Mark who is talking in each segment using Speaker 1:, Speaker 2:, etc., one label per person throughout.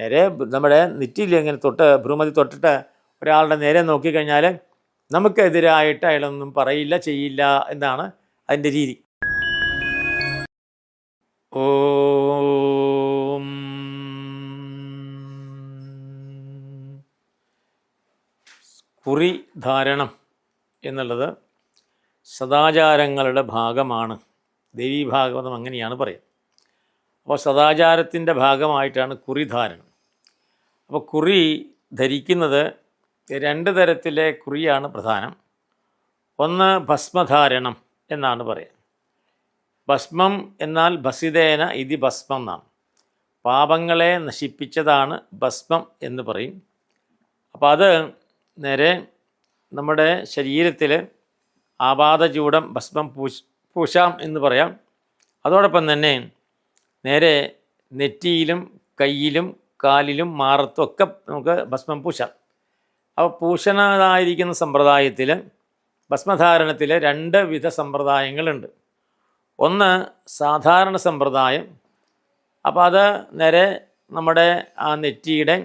Speaker 1: നേരെ നമ്മുടെ നെറ്റിയിൽ ഇങ്ങനെ തൊട്ട് ഭ്രൂമതി തൊട്ടിട്ട് ഒരാളുടെ നേരെ നോക്കിക്കഴിഞ്ഞാൽ നമുക്കെതിരായിട്ട് അയാളൊന്നും പറയില്ല, ചെയ്യില്ല എന്നാണ് അതിൻ്റെ രീതി. ഓം കുറി ധാരണം എന്നുള്ളത് സദാചാരങ്ങളുടെ ഭാഗമാണ്. ദേവീഭാഗവതം അങ്ങനെയാണ് പറയുക. അപ്പോൾ സദാചാരത്തിൻ്റെ ഭാഗമായിട്ടാണ് കുറി ധാരണം. അപ്പോൾ കുറി ധരിക്കുന്നത് 2 തരത്തിലെ കുറിയാണ് പ്രധാനം. ഒന്ന് ഭസ്മധാരണം എന്നാണ് പറയുക. ഭസ്മം എന്നാൽ ഭസിതേന ഇതി ഭസ്മം എന്നാണ്. പാപങ്ങളെ നശിപ്പിച്ചതാണ് ഭസ്മം എന്ന് പറയും. അപ്പോൾ അത് നേരെ നമ്മുടെ ശരീരത്തിൽ ആപാദചൂടം ഭസ്മം പൂശാം എന്ന് പറയാം. അതോടൊപ്പം തന്നെ നേരെ നെറ്റിയിലും കയ്യിലും കാലിലും മാറത്തും ഒക്കെ നമുക്ക് ഭസ്മം പൂശാം. അപ്പോൾ പൂഷണതായിരിക്കുന്ന സമ്പ്രദായത്തിൽ ഭസ്മധാരണത്തിൽ 2 വിധ സമ്പ്രദായങ്ങളുണ്ട്. ഒന്ന് സാധാരണ സമ്പ്രദായം. അപ്പോൾ അത് നേരെ നമ്മുടെ ആ നെറ്റിയുടെ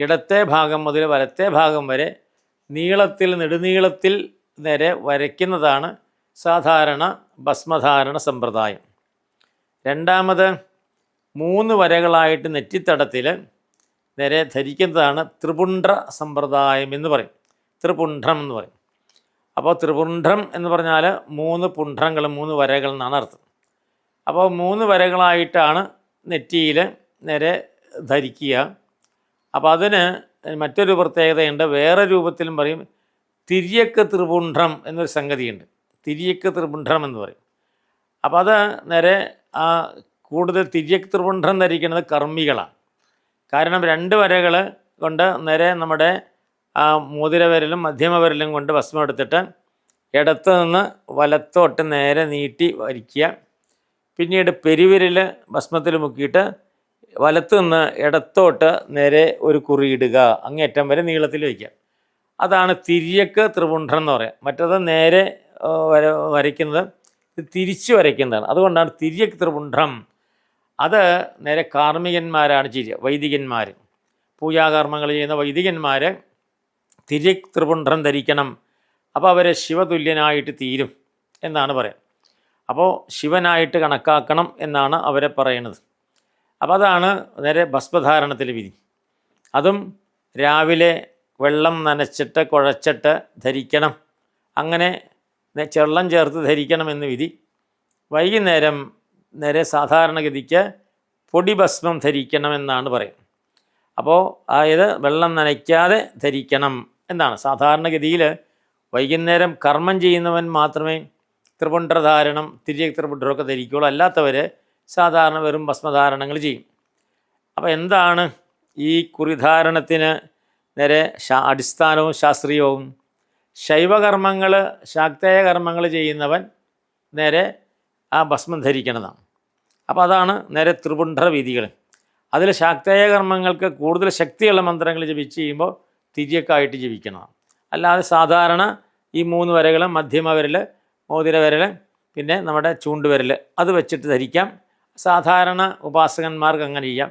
Speaker 1: ഇടത്തെ ഭാഗം മുതൽ വലത്തെ ഭാഗം വരെ നീളത്തിൽ നെടുനീളത്തിൽ നേരെ വരയ്ക്കുന്നതാണ് സാധാരണ ഭസ്മധാരണ സമ്പ്രദായം. രണ്ടാമത് 3 വരകളായിട്ട് നെറ്റിത്തടത്തിൽ നേരെ ധരിക്കുന്നതാണ് ത്രിപുണ്ഡ്ര സമ്പ്രദായം എന്ന് പറയും. ത്രിപുണ്ഡ്രം എന്ന് പറയും. അപ്പോൾ ത്രിപുണ്ഡ്രം എന്ന് പറഞ്ഞാൽ 3 പുണ്ഡ്രങ്ങൾ, 3 വരകൾ എന്നാണ് അർത്ഥം. അപ്പോൾ 3 വരകളായിട്ടാണ് നെറ്റിയിൽ നേരെ ധരിക്കുക. അപ്പോൾ അതിന് മറ്റൊരു പ്രത്യേകതയുണ്ട്. വേറെ രൂപത്തിലും പറയും. തിര്യക്ക് ത്രിപുണ്ഡ്രം എന്നൊരു സംഗതിയുണ്ട്. തിര്യക്ക് ത്രിപുണ്ഡ്രം എന്ന് പറയും. അപ്പോൾ അത് നേരെ ആ കൂടുതൽ തിര്യക്ക് ത്രിപുണ്ഡ്രം ധരിക്കുന്നത് കർമ്മികളാണ്. കാരണം 2 വരകൾ കൊണ്ട് നേരെ നമ്മുടെ ആ മോതിരവിരലും മധ്യമവിരലും കൊണ്ട് ഭസ്മം എടുത്തിട്ട് ഇടത്ത് നിന്ന് വലത്തോട്ട് നേരെ നീട്ടി വരിക്കുക. പിന്നീട് പെരുവിരൽ ഭസ്മത്തിൽ മുക്കിയിട്ട് വലത്ത് നിന്ന് ഇടത്തോട്ട് നേരെ ഒരു കുറിയിടുക, അങ്ങേറ്റം വരെ നീളത്തിൽ വയ്ക്കുക. അതാണ് തിര്യക്ക് ത്രിപുണ്ഡ്രം എന്ന് പറയുക. മറ്റത് നേരെ വരയ്ക്കുന്നത് തിരിച്ചു വരയ്ക്കുന്നതാണ്. അതുകൊണ്ടാണ് തിര്യക്ക് ത്രിപുണ്ഡ്രം. അത് നേരെ കാർമ്മികന്മാരാണ് ചെയ്യുക, വൈദികന്മാർ. പൂജാകർമ്മങ്ങൾ ചെയ്യുന്ന വൈദികന്മാർ തിര്യക്ക് ത്രിപുണ്ഡ്രം ധരിക്കണം. അപ്പോൾ അവർ ശിവതുല്യനായിട്ട് തീരും എന്നാണ് പറയുക. അപ്പോൾ ശിവനായിട്ട് കണക്കാക്കണം എന്നാണ് അവരെ പറയുന്നത്. അപ്പോൾ അതാണ് നേരെ ഭസ്മധാരണത്തിലെ വിധി. അതും രാവിലെ വെള്ളം നനച്ചിട്ട് കുഴച്ചിട്ട് ധരിക്കണം. അങ്ങനെ ചെള്ളം ചേർത്ത് ധരിക്കണമെന്ന് വിധി. വൈകുന്നേരം നേരെ സാധാരണഗതിക്ക് പൊടി ഭസ്മം ധരിക്കണമെന്നാണ് പറയുക. അപ്പോൾ അതായത് വെള്ളം നനയ്ക്കാതെ ധരിക്കണം എന്നാണ്. സാധാരണഗതിയിൽ വൈകുന്നേരം കർമ്മം ചെയ്യുന്നവൻ മാത്രമേ ത്രിപുണ്ഡ്രധാരണം തിര്യക്ക് ത്രിപുണ്ഡ്രമൊക്കെ ധരിക്കുകയുള്ളൂ. അല്ലാത്തവർ സാധാരണ വെറും ഭസ്മധാരണങ്ങൾ ചെയ്യും. അപ്പോൾ എന്താണ് ഈ കുറിധാരണത്തിന് നേരെ അടിസ്ഥാനവും ശാസ്ത്രീയവും? ശൈവകർമ്മങ്ങൾ, ശാക്തേയ കർമ്മങ്ങൾ ചെയ്യുന്നവൻ നേരെ ആ ഭസ്മം ധരിക്കണതാണ്. അപ്പോൾ അതാണ് നേരെ ത്രിപുണ്ഡ്ര വിധികൾ. അതിൽ ശാക്തേയ കർമ്മങ്ങൾക്ക് കൂടുതൽ ശക്തിയുള്ള മന്ത്രങ്ങൾ ജപിച്ച് ചെയ്യുമ്പോൾ തിര്യക്കായിട്ട് ജപിക്കുന്നതാണ്. അല്ലാതെ സാധാരണ ഈ 3 വരകൾ, മധ്യമവിരൽ, മോതിരവിരൽ, പിന്നെ നമ്മുടെ ചൂണ്ടുവിരൽ, അത് വെച്ചിട്ട് ധരിക്കാം. സാധാരണ ഉപാസകന്മാർക്ക് അങ്ങനെ ചെയ്യാം.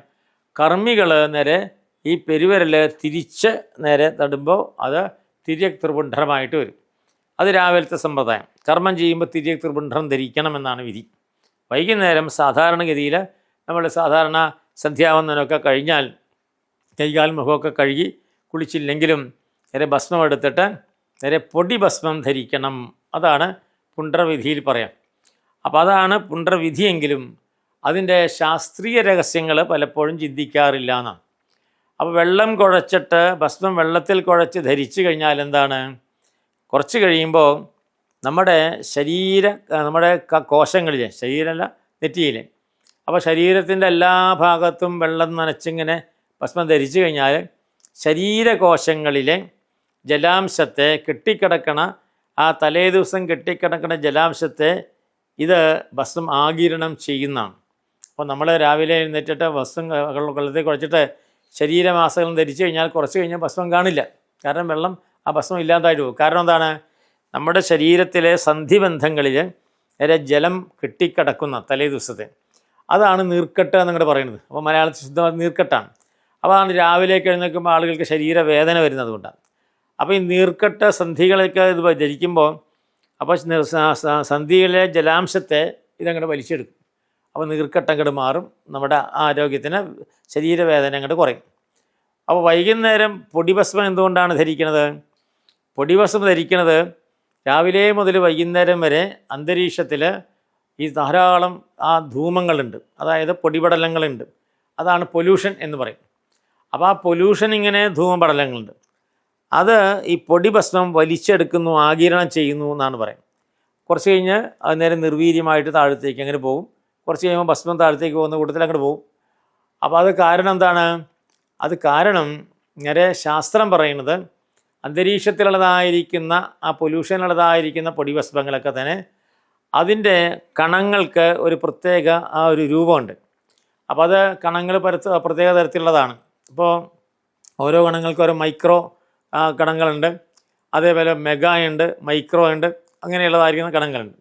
Speaker 1: കർമ്മികൾ നേരെ ഈ പെരുവിരൽ തിരിച്ച് നേരെ തടുമ്പോൾ അത് തിര്യക്ക് ത്രിപുണ്ഡ്രമായിട്ട് വരും. അത് രാവിലത്തെ സമ്പ്രദായം. കർമ്മം ചെയ്യുമ്പോൾ തിര്യക്ക് ത്രിപുണ്ഡ്രം ധരിക്കണമെന്നാണ് വിധി. വൈകുന്നേരം സാധാരണഗതിയിൽ നമ്മൾ സാധാരണ സന്ധ്യാവന്ദനമൊക്കെ കഴിഞ്ഞാൽ കൈകാൽ മുഖമൊക്കെ കഴുകി കുളിച്ചില്ലെങ്കിലും നേരെ ഭസ്മം എടുത്തിട്ട് നേരെ പൊടി ഭസ്മം ധരിക്കണം. അതാണ് പുണ്ഡ്രവിധിയിൽ പറയാം. അപ്പോൾ അതാണ് പുണ്ഡ്രവിധിയെങ്കിലും അതിൻ്റെ ശാസ്ത്രീയ രഹസ്യങ്ങൾ പലപ്പോഴും ചിന്തിക്കാറില്ല എന്നാണ്. അപ്പോൾ വെള്ളം കുഴച്ചിട്ട് ഭസ്മം വെള്ളത്തിൽ കുഴച്ച് ധരിച്ചു കഴിഞ്ഞാൽ എന്താണ്? കുറച്ച് കഴിയുമ്പോൾ നമ്മുടെ നമ്മുടെ കോശങ്ങളിലെ, ശരീരമല്ല നെറ്റിയിലെ, അപ്പോൾ ശരീരത്തിൻ്റെ എല്ലാ ഭാഗത്തും വെള്ളം നനച്ചിങ്ങനെ ഭസ്മം ധരിച്ചു കഴിഞ്ഞാൽ ശരീരകോശങ്ങളിലെ ജലാംശത്തെ കെട്ടിക്കിടക്കണ ആ തലേ ദിവസം കെട്ടിക്കിടക്കണ ജലാംശത്തെ ഇത് ഭസ്മം ആഗിരണം ചെയ്യുന്നതാണ്. അപ്പോൾ നമ്മൾ രാവിലെ എഴുന്നേറ്റിട്ട് ഭസ്മം വെള്ളത്തിൽ കുഴച്ചിട്ട് ശരീരമാസകലം ധരിച്ചു കഴിഞ്ഞാൽ കുറച്ച് കഴിഞ്ഞാൽ ഭസ്മം കാണില്ല. കാരണം വെള്ളം ആ ഭസ്മം ഇല്ലാതായിട്ട് പോകും. കാരണം എന്താണ്? നമ്മുടെ ശരീരത്തിലെ സന്ധിബന്ധങ്ങളിൽ നേരെ ജലം കെട്ടിക്കിടക്കുന്ന തലേ ദിവസത്തെ, അതാണ് നീർക്കെട്ട് എന്നങ്ങോട്ട് പറയുന്നത്. അപ്പോൾ മലയാളത്തിൽ ശുദ്ധമായ നീർക്കെട്ടാണ്. അതാണ് രാവിലേക്ക് എഴുന്നേൽക്കുമ്പോൾ ആളുകൾക്ക് ശരീരവേദന വരുന്നത് കൊണ്ടാണ്. അപ്പോൾ ഈ നീർക്കെട്ട് സന്ധികളൊക്കെ ഇത് ധരിക്കുമ്പോൾ അപ്പോൾ സന്ധിയിലെ ജലാംശത്തെ ഇതങ്ങോട്ട് വലിച്ചെടുക്കും. അപ്പോൾ നീർക്കെട്ട് അങ്ങോട്ട് മാറും, നമ്മുടെ ആരോഗ്യത്തിന് ശരീരവേദന അങ്ങോട്ട് കുറയും. അപ്പോൾ വൈകുന്നേരം പൊടിഭസ്മം എന്തുകൊണ്ടാണ് ധരിക്കുന്നത്? പൊടിഭസ്മം ധരിക്കുന്നത് രാവിലെ മുതൽ വൈകുന്നേരം വരെ അന്തരീക്ഷത്തിൽ ഈ ധാരാളം ധൂമങ്ങളുണ്ട്, അതായത് പൊടിപടലങ്ങളുണ്ട്. അതാണ് പൊല്യൂഷൻ എന്ന് പറയും. അപ്പോൾ ആ പൊല്യൂഷൻ ഇങ്ങനെ ധൂമപടലങ്ങളുണ്ട്, അത് ഈ പൊടിഭസ്മം വലിച്ചെടുക്കുന്നു, ആഗിരണം ചെയ്യുന്നു എന്നാണ് പറയുന്നത്. കുറച്ച് കഴിഞ്ഞ് അത് നേരെ നിർവീര്യമായിട്ട് താഴത്തേക്ക് അങ്ങനെ പോകും. കുറച്ച് കഴിയുമ്പോൾ ഭസ്മം താഴത്തേക്ക് പോകുന്ന കൂട്ടത്തിൽ അങ്ങോട്ട് പോകും. അപ്പോൾ അത് കാരണം എന്താണ്? അത് കാരണം നേരെ ശാസ്ത്രം പറയുന്നത് അന്തരീക്ഷത്തിലുള്ളതായിരിക്കുന്ന ആ പൊല്യൂഷനുള്ളതായിരിക്കുന്ന പൊടിഭസ്മങ്ങളൊക്കെ തന്നെ അതിൻ്റെ കണങ്ങൾക്ക് ഒരു പ്രത്യേക ഒരു രൂപമുണ്ട്. അപ്പോൾ അത് കണങ്ങൾ പ്രത്യേക തരത്തിലുള്ളതാണ്. ഇപ്പോൾ ഓരോ കണങ്ങൾക്കും ഓരോ മൈക്രോ കണങ്ങളുണ്ട്, അതേപോലെ മെഗാ ഉണ്ട്, മൈക്രോ ഉണ്ട്, അങ്ങനെയുള്ളതായിരിക്കുന്ന കണങ്ങളുണ്ട്.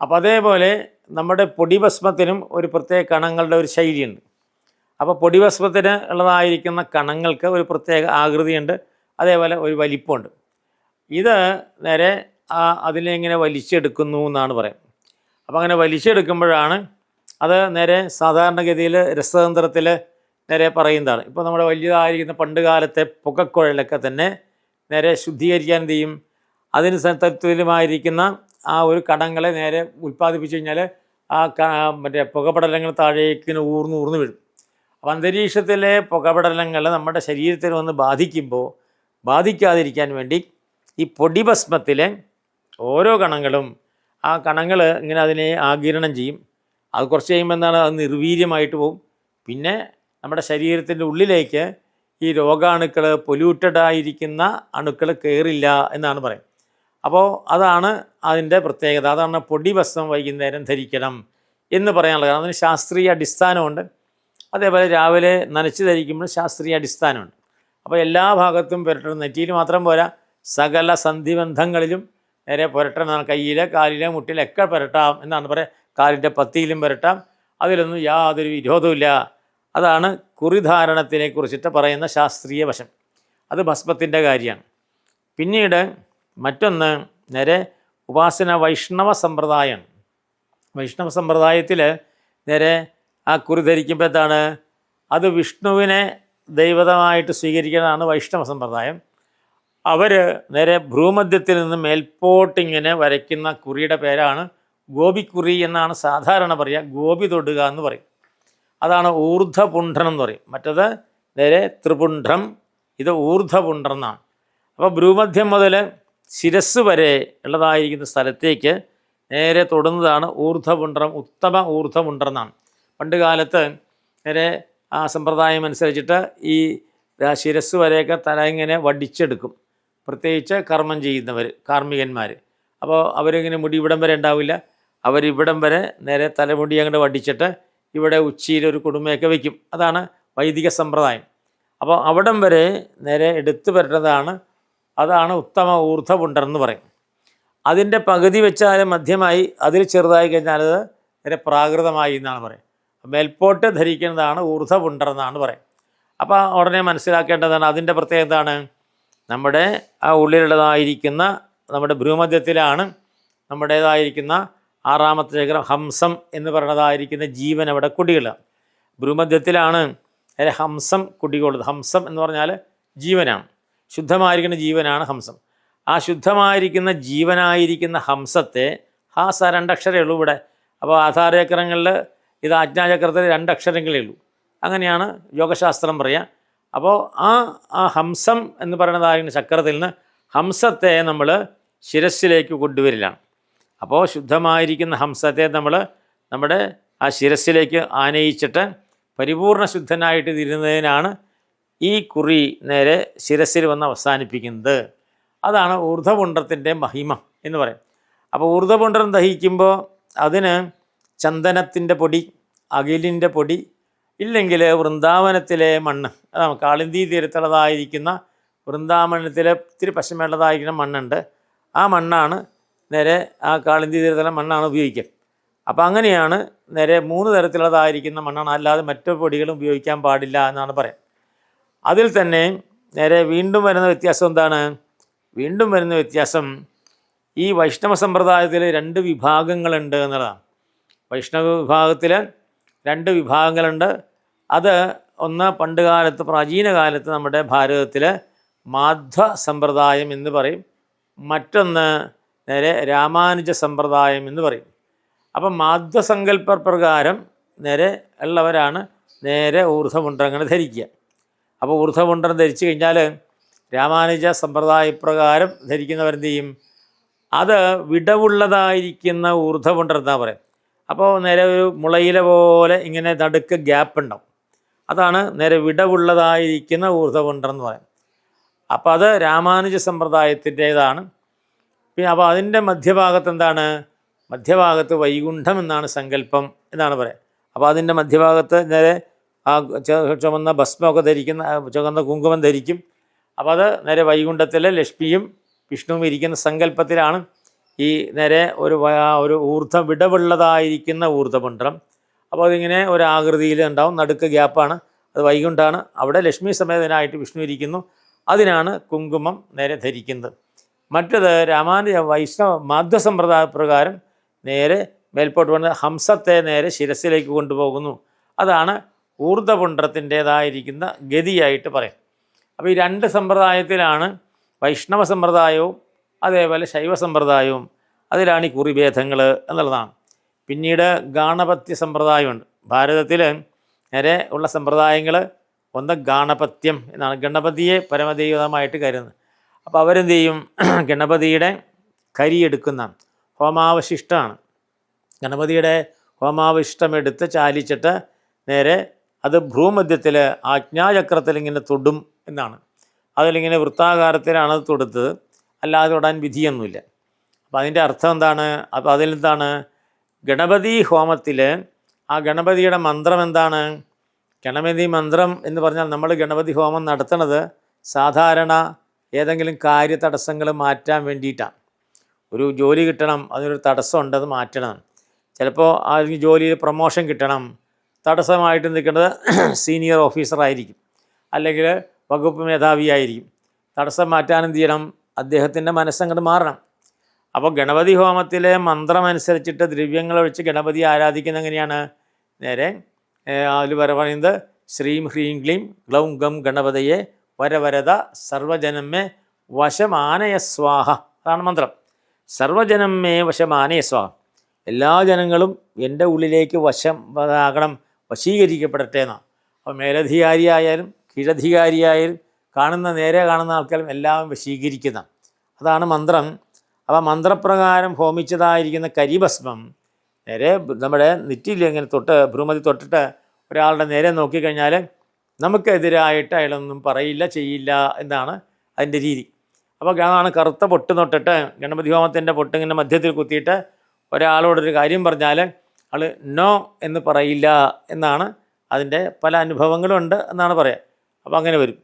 Speaker 1: അപ്പോൾ അതേപോലെ നമ്മുടെ പൊടിഭസ്മത്തിനും ഒരു പ്രത്യേക കണങ്ങളുടെ ഒരു ശൈലിയുണ്ട്. അപ്പോൾ പൊടിഭസ്മത്തിന് ഉള്ളതായിരിക്കുന്ന കണങ്ങൾക്ക് ഒരു പ്രത്യേക ആകൃതിയുണ്ട്, അതേപോലെ ഒരു വലിപ്പമുണ്ട്. ഇത് നേരെ അതിനെ ഇങ്ങനെ വലിച്ചെടുക്കുന്നു എന്നാണ് പറയുന്നത്. അപ്പോൾ അങ്ങനെ വലിച്ചെടുക്കുമ്പോഴാണ് അത് നേരെ സാധാരണഗതിയിൽ രസതന്ത്രത്തിൽ നേരെ പറയുന്നതാണ്. ഇപ്പോൾ നമ്മുടെ വലിയതായിരിക്കുന്ന പണ്ട് കാലത്തെ പുകക്കുഴലൊക്കെ തന്നെ നേരെ ശുദ്ധീകരിക്കാൻ എന്ത് ചെയ്യും? അതിന് തത്തുല്യമായിരിക്കുന്ന ആ ഒരു കണങ്ങളെ നേരെ ഉൽപ്പാദിപ്പിച്ചു കഴിഞ്ഞാൽ മറ്റേ പുകപടലങ്ങൾ താഴേക്ക് ഊർന്ന് വീഴും. അപ്പോൾ അന്തരീക്ഷത്തിലെ പുകപടലങ്ങൾ നമ്മുടെ ശരീരത്തിൽ വന്ന് ബാധിക്കാതിരിക്കാൻ വേണ്ടി ഈ പൊടിഭസ്മത്തിലെ ഓരോ കണങ്ങളും ആ കണങ്ങൾ ഇങ്ങനെ അതിനെ ആഗിരണം ചെയ്യും. അത് കുറച്ച് കഴിയുമ്പോൾ എന്താണ്? അത് നിർവീര്യമായിട്ട് പോകും. പിന്നെ നമ്മുടെ ശരീരത്തിൻ്റെ ഉള്ളിലേക്ക് ഈ രോഗാണുക്കൾ, പൊല്യൂട്ടഡ് ആയിരിക്കുന്ന അണുക്കൾ കയറില്ല എന്നാണ് പറയുന്നത്. അപ്പോൾ അതാണ് അതിൻ്റെ പ്രത്യേകത. അതാണ് പൊടിഭസ്മം വൈകുന്നേരം ധരിക്കണം എന്ന് പറയാനുള്ളത്. കാരണം അതിന് ശാസ്ത്രീയ അടിസ്ഥാനമുണ്ട്. അതേപോലെ രാവിലെ നനച്ച് ധരിക്കുമ്പോൾ ശാസ്ത്രീയ അടിസ്ഥാനമുണ്ട്. അപ്പോൾ എല്ലാ ഭാഗത്തും പുരട്ടണം. നെറ്റിയിൽ മാത്രം പോരാ, സകല സന്ധിബന്ധങ്ങളിലും നേരെ പുരട്ടണം. കയ്യിൽ, കാലിൽ, മുട്ടിലൊക്കെ പുരട്ടാം എന്നാണ് പറയുക. കാലിൻ്റെ പത്തിയിലും പുരട്ടാം, അതിലൊന്നും യാതൊരു വിരോധമില്ല. അതാണ് കുറിധാരണത്തിനെ കുറിച്ചിട്ട് പറയുന്ന ശാസ്ത്രീയ വശം. അത് ഭസ്മത്തിൻ്റെ കാര്യമാണ്. പിന്നീട് മറ്റൊന്ന് നേരെ ഉപാസന വൈഷ്ണവ സമ്പ്രദായമാണ്. വൈഷ്ണവ സമ്പ്രദായത്തിൽ നേരെ ആ കുറി ധരിക്കുമ്പോൾ എന്താണ്? അത് വിഷ്ണുവിനെ ദൈവതമായിട്ട് സ്വീകരിക്കുന്നതാണ് വൈഷ്ണവ സമ്പ്രദായം. അവർ നേരെ ഭ്രൂമധ്യത്തിൽ നിന്ന് മേൽപോട്ടിങ്ങനെ വരയ്ക്കുന്ന കുറിയുടെ പേരാണ് ഗോപിക്കുറി എന്നാണ് സാധാരണ പറയുക. ഗോപി തൊടുക എന്ന് പറയും. അതാണ് ഊർധ്വപുണ്ഡ്രം എന്ന് പറയും. മറ്റത് നേരെ ത്രിപുണ്ഡ്രം, ഇത് ഊർധ്വപുണ്ഡ്രം എന്നാണ്. അപ്പോൾ ഭ്രൂമധ്യം മുതൽ ശിരസ് വരെ ഉള്ളതായിരിക്കുന്ന സ്ഥലത്തേക്ക് നേരെ തൊടുന്നതാണ് ഊർധ്വപുണ്ഡ്രം, ഉത്തമ ഊർധ്വപുണ്ഡ്രം എന്നാണ്. പണ്ട് കാലത്ത് നേരെ ആ സമ്പ്രദായം അനുസരിച്ചിട്ട് ഈ ശിരസ് വരെയൊക്കെ തല ഇങ്ങനെ വടിച്ചെടുക്കും, പ്രത്യേകിച്ച് കർമ്മം ചെയ്യുന്നവർ, കാർമ്മികന്മാർ. അപ്പോൾ അവരിങ്ങനെ മുടി ഇവിടം വരെ ഉണ്ടാവില്ല, അവരിവിടം വരെ നേരെ തലമുടി അങ്ങോട്ട് വടിച്ചിട്ട് ഇവിടെ ഉച്ചിയിലൊരു കുടുംബയൊക്കെ വയ്ക്കും. അതാണ് വൈദിക സമ്പ്രദായം. അപ്പോൾ അവിടം വരെ നേരെ എടുത്തു വരുന്നതാണ്, അതാണ് ഉത്തമ ഊർധ്വപുണ്ഡ്രം എന്ന് പറയും. അതിൻ്റെ പകുതി വെച്ചാൽ മധ്യമായി, അതിൽ ചെറുതായി കഴിഞ്ഞാൽ അത് നേരെ പ്രാകൃതമായി എന്നാണ് പറയും. മേൽപോട്ട് ധരിക്കുന്നതാണ് ഊർധ്വപുണ്ഡ്രം എന്നാണ് പറയും. അപ്പോൾ ഉടനെ മനസ്സിലാക്കേണ്ടതാണ് അതിൻ്റെ പ്രത്യേകത എന്താണ്? നമ്മുടെ ആ ഉള്ളിലുള്ളതായിരിക്കുന്ന നമ്മുടെ ഭ്രൂമധ്യത്തിലാണ് നമ്മുടേതായിരിക്കുന്ന ആറാമത്തെ ചക്രം ഹംസം എന്ന് പറയുന്നതായിരിക്കുന്ന ജീവൻ അവിടെ കുടികൊള്ളുക. ഭ്രൂമധ്യത്തിലാണ് ഹംസം കുടികൊള്ളുന്നത്. ഹംസം എന്ന് പറഞ്ഞാൽ ജീവനാണ്, ശുദ്ധമായിരിക്കുന്ന ജീവനാണ് ഹംസം. ആ ശുദ്ധമായിരിക്കുന്ന ജീവനായിരിക്കുന്ന ഹംസത്തെ രണ്ടക്ഷരമേ ഉള്ളൂ ഇവിടെ. അപ്പോൾ ആധാരചക്രങ്ങളിൽ ഇത് ആജ്ഞാചക്രത്തിൽ രണ്ടക്ഷരങ്ങളേ ഉള്ളൂ. അങ്ങനെയാണ് യോഗശാസ്ത്രം പറയുക. അപ്പോൾ ആ ഹംസം എന്ന് പറയുന്നതായിരുന്ന ചക്രത്തിൽ നിന്ന് ഹംസത്തെ നമ്മൾ ശിരസ്സിലേക്ക് കൊണ്ടുവരിലാണ്. അപ്പോൾ ശുദ്ധമായിരിക്കുന്ന ഹംസത്തെ നമ്മൾ നമ്മുടെ ആ ശിരസ്സിലേക്ക് ആനയിച്ചിട്ട് പരിപൂർണ ശുദ്ധനായിട്ട് ഇരുന്നതിനാണ് ഈ കുറി നേരെ ശിരസ്സിൽ വന്ന് അവസാനിപ്പിക്കുന്നത്. അതാണ് ഊർധ്വപുണ്ഡ്രത്തിൻ്റെ മഹിമ എന്ന് പറയും. അപ്പോൾ ഊർധ്വപുണ്ഡ്രം ദഹിക്കുമ്പോൾ അതിന് ചന്ദനത്തിൻ്റെ പൊടി, അകിലിൻ്റെ പൊടി, ഇല്ലെങ്കിൽ വൃന്ദാവനത്തിലെ മണ്ണ്, അതാണ് കാളിന്തി തീരത്തുള്ളതായിരിക്കുന്ന വൃന്ദാവനത്തിലെ ഇത്തിരി പശമേളതായിരിക്കുന്ന മണ്ണുണ്ട്. ആ മണ്ണാണ് നേരെ ആ കാളിന്തി തീരത്തുള്ള മണ്ണാണ് ഉപയോഗിക്കുക. അപ്പോൾ അങ്ങനെയാണ് നേരെ 3 തരത്തിലുള്ളതായിരിക്കുന്ന മണ്ണാണ്, അല്ലാതെ മറ്റു പൊടികളും ഉപയോഗിക്കാൻ പാടില്ല എന്നാണ് പറയുന്നത്. അതിൽ തന്നെ നേരെ വീണ്ടും വരുന്ന വ്യത്യാസം എന്താണ്? വീണ്ടും വരുന്ന വ്യത്യാസം ഈ വൈഷ്ണവ സമ്പ്രദായത്തിൽ 2 വിഭാഗങ്ങളുണ്ട് എന്നുള്ളതാണ്. വൈഷ്ണവ വിഭാഗത്തിൽ 2 വിഭാഗങ്ങളുണ്ട്. അത് ഒന്ന് പണ്ട് കാലത്ത്, പ്രാചീന കാലത്ത് നമ്മുടെ ഭാരതത്തിൽ മാധ്വ സമ്പ്രദായം എന്ന് പറയും. മറ്റൊന്ന് നേരെ രാമാനുജ സമ്പ്രദായം എന്ന് പറയും. അപ്പം മാധ്വസങ്കല്പ പ്രകാരം നേരെ ഉള്ളവരാണ് നേരെ ഊർധ്വമുണ്ഡ്രം ധരിക്കുക. അപ്പോൾ ഊർധ്വമുണ്ഡ്രം ധരിച്ചു കഴിഞ്ഞാൽ രാമാനുജ സമ്പ്രദായപ്രകാരം ധരിക്കുന്നവരെന്ത് ചെയ്യും? അത് വിടവുള്ളതായിരിക്കുന്ന ഊർധ്വമുണ്ഡ്രം എന്നാ പറയും. അപ്പോൾ നേരെ ഒരു മുളയില പോലെ ഇങ്ങനെ നടുക്ക് ഗ്യാപ്പ് ഉണ്ടാവും. അതാണ് നേരെ വിടവുള്ളതായിരിക്കുന്ന ഊർധ്വമുണ്ഡ്രം എന്ന് പറയും. അപ്പോൾ അത് രാമാനുജ സമ്പ്രദായത്തിൻ്റേതാണ്. പിന്നെ അപ്പോൾ അതിൻ്റെ മധ്യഭാഗത്ത് എന്താണ്? മധ്യഭാഗത്ത് വൈകുണ്ഠം എന്നാണ് സങ്കല്പം എന്നാണ് പറയുക. അപ്പോൾ അതിൻ്റെ മധ്യഭാഗത്ത് നേരെ ആ ചുവന്ന ഭസ്മമൊക്കെ ധരിക്കുന്ന, ചുവന്ന കുങ്കുമം ധരിക്കും. അപ്പോൾ അത് നേരെ വൈകുണ്ഠത്തിലെ ലക്ഷ്മിയും വിഷ്ണുവും ഇരിക്കുന്ന സങ്കല്പത്തിലാണ് ഈ നേരെ ഒരു വിടവുള്ളതായിരിക്കുന്ന ഊർധ്വമണ്ഡലം. അപ്പോൾ അതിങ്ങനെ ഒരു ആകൃതിയിൽ ഉണ്ടാവും. നടുക്ക് ഗ്യാപ്പാണ്, അത് വൈകുണ്ഠമാണ്. അവിടെ ലക്ഷ്മി സമേതനായിട്ട് വിഷ്ണു ഇരിക്കുന്നു. അതിനാണ് കുങ്കുമം നേരെ ധരിക്കുന്നത്. മറ്റത് രാമാനുജ വൈഷ്ണവ മാധ്വ സമ്പ്രദായ പ്രകാരം നേരെ മേൽപോട്ട് വന്ന് ഹംസത്തെ നേരെ ശിരസിലേക്ക് കൊണ്ടുപോകുന്നു. അതാണ് ഊർധ്വപുണ്ഡ്രത്തിൻ്റേതായിരിക്കുന്ന ഗതിയായിട്ട് പറയും. അപ്പോൾ ഈ 2 സമ്പ്രദായത്തിലാണ് വൈഷ്ണവ സമ്പ്രദായവും അതേപോലെ ശൈവ സമ്പ്രദായവും. അതിലാണ് ഈ കുറിഭേദങ്ങൾ എന്നുള്ളതാണ്. പിന്നീട് ഗാണപത്യ സമ്പ്രദായമുണ്ട്. ഭാരതത്തിൽ നേരെ ഉള്ള സമ്പ്രദായങ്ങൾ ഒന്ന് ഗാണപത്യം എന്നാണ്. ഗണപതിയെ പരമദൈവമായിട്ട് കരുതുന്നത്. അപ്പോൾ അവരെന്ത് ചെയ്യും? ഗണപതിയുടെ കരിയെടുക്കുന്ന ഹോമാവശിഷ്ടമാണ്. ഗണപതിയുടെ ഹോമാവശിഷ്ടമെടുത്ത് ചാലിച്ചിട്ട് നേരെ അത് ഭ്രൂമധ്യത്തിൽ ആജ്ഞാചക്രത്തിൽ ഇങ്ങനെ തൊടും എന്നാണ്. അതിലിങ്ങനെ വൃത്താകാരത്തിലാണ് അത് തൊടുത്തത്, അല്ലാതെ തൊടാൻ വിധിയൊന്നുമില്ല. അപ്പോൾ അതിൻ്റെ അർത്ഥം എന്താണ്? അപ്പോൾ അതിലെന്താണ്? ഗണപതി ഹോമത്തിൽ ആ ഗണപതിയുടെ മന്ത്രം എന്താണ്? ഗണപതി മന്ത്രം എന്ന് പറഞ്ഞാൽ നമ്മൾ ഗണപതി ഹോമം നടത്തുന്നത് സാധാരണ ഏതെങ്കിലും കാര്യതടസ്സങ്ങൾ മാറ്റാൻ വേണ്ടിയിട്ടാണ്. ഒരു ജോലി കിട്ടണം, അതിനൊരു തടസ്സമുണ്ട്, അത് മാറ്റണം. ചിലപ്പോൾ ആ ജോലിയിൽ പ്രൊമോഷൻ കിട്ടണം, തടസ്സമായിട്ട് നിൽക്കേണ്ടത് സീനിയർ ഓഫീസറായിരിക്കും, അല്ലെങ്കിൽ വകുപ്പ് മേധാവിയായിരിക്കും. തടസ്സം മാറ്റാൻ എന്ത് ചെയ്യണം? അദ്ദേഹത്തിൻ്റെ മനസ്സങ്ങോട്ട് മാറണം. അപ്പോൾ ഗണപതി ഹോമത്തിലെ മന്ത്രമനുസരിച്ചിട്ട് ദ്രവ്യങ്ങൾ ഒഴിച്ച് ഗണപതി ആരാധിക്കുന്ന എങ്ങനെയാണ്? നേരെ അതിൽ പറയുന്നത് ശ്രീം ഹ്രീം ക്ലീം ഗ്ലൗം ഗം ഗണപതയെ വരവരത സർവജനമേ വശമാനയ സ്വാഹ. അതാണ് മന്ത്രം. സർവജനമേ വശമാനയ സ്വാഹ. എല്ലാ ജനങ്ങളും എൻ്റെ ഉള്ളിലേക്ക് വശമാകണം, വശീകരിക്കപ്പെടട്ടെ എന്നാണ്. അപ്പോൾ മേലധികാരിയായാലും കീഴധികാരിയായാലും നേരെ കാണുന്ന ആൾക്കാരും എല്ലാം വശീകരിക്കുന്ന, അതാണ് മന്ത്രം. അപ്പോൾ മന്ത്രപ്രകാരം ഹോമിച്ചതായിരിക്കുന്ന കരിഭസ്മം നേരെ നമ്മുടെ നെറ്റിയിൽ ഇങ്ങനെ ഭ്രൂമതി തൊട്ടിട്ട് ഒരാളുടെ നേരെ നോക്കിക്കഴിഞ്ഞാൽ നമുക്കെതിരായിട്ട് അയാളൊന്നും പറയില്ല, ചെയ്യില്ല എന്നാണ് അതിൻ്റെ രീതി. അപ്പോൾ അതാണ് കറുത്ത പൊട്ട് തൊട്ടിട്ട് ഗണപതി ഹോമത്തിൻ്റെ പൊട്ട് ഇങ്ങനെ മധ്യത്തിൽ കുത്തിയിട്ട് ഒരാളോടൊരു കാര്യം പറഞ്ഞാൽ ആൾ നോ എന്ന് പറയില്ല എന്നാണ് അതിൻ്റെ പല അനുഭവങ്ങളുണ്ട് എന്നാണ് പറയുക. അപ്പോൾ അങ്ങനെ വരും.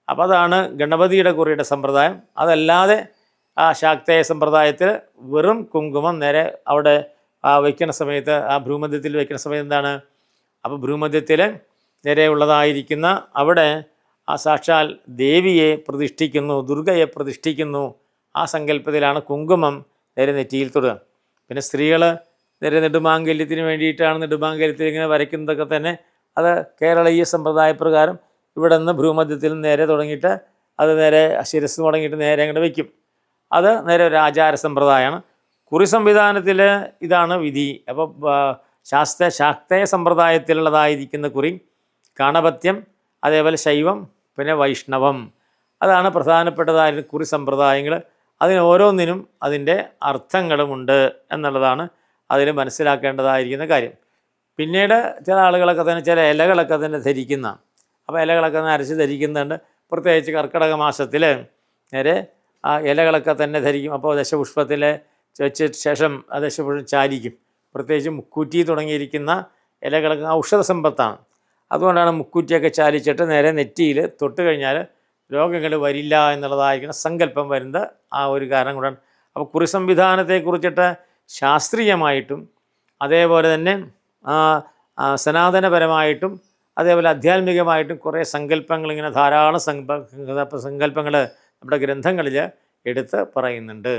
Speaker 1: അപ്പോൾ അതാണ് ഗണപതിയുടെ കുറിയുടെ സമ്പ്രദായം. അതല്ലാതെ ആ ശാക്തേയ സമ്പ്രദായത്തിൽ വെറും കുങ്കുമം നേരെ അവിടെ വയ്ക്കുന്ന സമയത്ത്, ആ ഭ്രൂമധ്യത്തിൽ വയ്ക്കുന്ന സമയത്ത് എന്താണ്? അപ്പോൾ ഭ്രൂമധ്യത്തിൽ നേരെ ഉള്ളതായിരിക്കുന്ന അവിടെ ആ സാക്ഷാൽ ദേവിയെ പ്രതിഷ്ഠിക്കുന്നു, ദുർഗയെ പ്രതിഷ്ഠിക്കുന്നു. ആ സങ്കല്പത്തിലാണ് കുങ്കുമം നേരെ നെറ്റിയിൽ തൊടുക. പിന്നെ സ്ത്രീകൾ നേരെ നെടുമാംഗല്യത്തിന് വേണ്ടിയിട്ടാണ് നെടുമാംഗല്യത്തിൽ ഇങ്ങനെ വരയ്ക്കുന്നതൊക്കെ തന്നെ അത് കേരളീയ സമ്പ്രദായപ്രകാരം ഇവിടെ നിന്ന് ഭ്രൂമധ്യത്തിൽ നേരെ തുടങ്ങിയിട്ട് അത് നേരെ ശിരസ് തുടങ്ങിയിട്ട് നേരെ അങ്ങോട്ട് വയ്ക്കും. അത് നേരെ ഒരു ആചാര സമ്പ്രദായമാണ്. കുറി സംവിധാനത്തിൽ ഇതാണ് വിധി. അപ്പോൾ ശാക്തേയ സമ്പ്രദായത്തിലുള്ളതായിരിക്കുന്ന കുറി ഗാണപത്യം, അതേപോലെ ശൈവം, പിന്നെ വൈഷ്ണവം, അതാണ് പ്രധാനപ്പെട്ടതായ കുറി സമ്പ്രദായങ്ങൾ. അതിന് ഓരോന്നിനും അതിൻ്റെ അർത്ഥങ്ങളുമുണ്ട് എന്നുള്ളതാണ് അതിൽ മനസ്സിലാക്കേണ്ടതായിരിക്കുന്ന കാര്യം. പിന്നീട് ചില ആളുകളൊക്കെ തന്നെ ചില ഇലകളൊക്കെ തന്നെ ധരിക്കുന്ന, അപ്പോൾ ഇലകളൊക്കെ അരച്ച് ധരിക്കുന്നുണ്ട്. പ്രത്യേകിച്ച് കർക്കിടക മാസത്തിൽ നേരെ ആ ഇലകളൊക്കെ തന്നെ ധരിക്കും. അപ്പോൾ ദശപുഷ്പത്തിൽ വെച്ച് ശേഷം ആ ദശപുഷ്പം ചാലിക്കും. പ്രത്യേകിച്ച് മുക്കൂറ്റി തുടങ്ങിയിരിക്കുന്ന ഇലകളൊക്കെ ഔഷധ സമ്പത്താണ്. അതുകൊണ്ടാണ് മുക്കൂറ്റിയൊക്കെ ചാലിച്ചിട്ട് നേരെ നെറ്റിയിൽ തൊട്ട് കഴിഞ്ഞാൽ രോഗങ്ങൾ വരില്ല എന്നുള്ളതായിരിക്കുന്ന സങ്കല്പം വരുന്നത് ആ ഒരു കാരണം കൊണ്ടാണ്. അപ്പോൾ കുറി സംവിധാനത്തെക്കുറിച്ചിട്ട് ശാസ്ത്രീയമായിട്ടും അതേപോലെ തന്നെ സനാതനപരമായിട്ടും അതേപോലെ ആധ്യാത്മികമായിട്ടും കുറേ സങ്കല്പങ്ങൾ, ഇങ്ങനെ ധാരാളം സങ്കല്പങ്ങൾ നമ്മുടെ ഗ്രന്ഥങ്ങളിൽ എടുത്ത് പറയുന്നുണ്ട്.